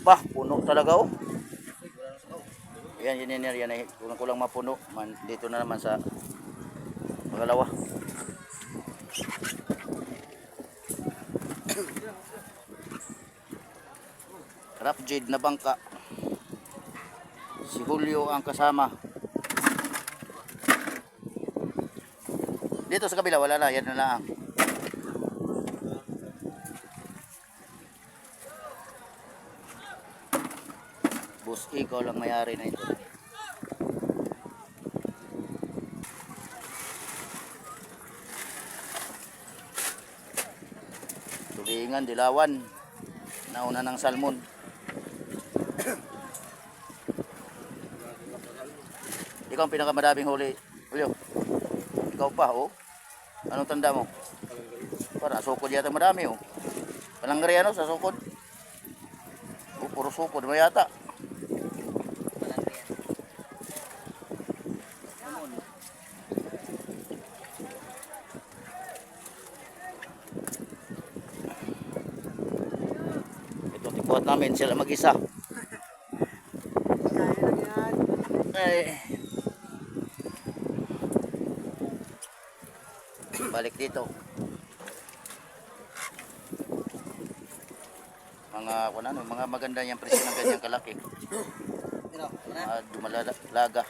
Bah, puno talaga oh. Yan ay kulang mapuno. Dito na naman sa pangalawa. Rough jade na bangka. Si Julio ang kasama. Dito sa kabila wala na, yan na lang. Boss, ikaw lang may-ari na ito. Tulingan, dilawan. Nauna ng salmon. Ikaw ang pinakamadaming huli. Julio, ikaw pa oh. Anong tanda mo? Para sukod yata madami oh. Palanggari ano sa sukod? Oh, puro sukod mo yata. Ito tipuat namin sila mag-isa. Ay. Balik dito. Mga maganda yung presyo ng ganyang kalaki. Dumalalaga.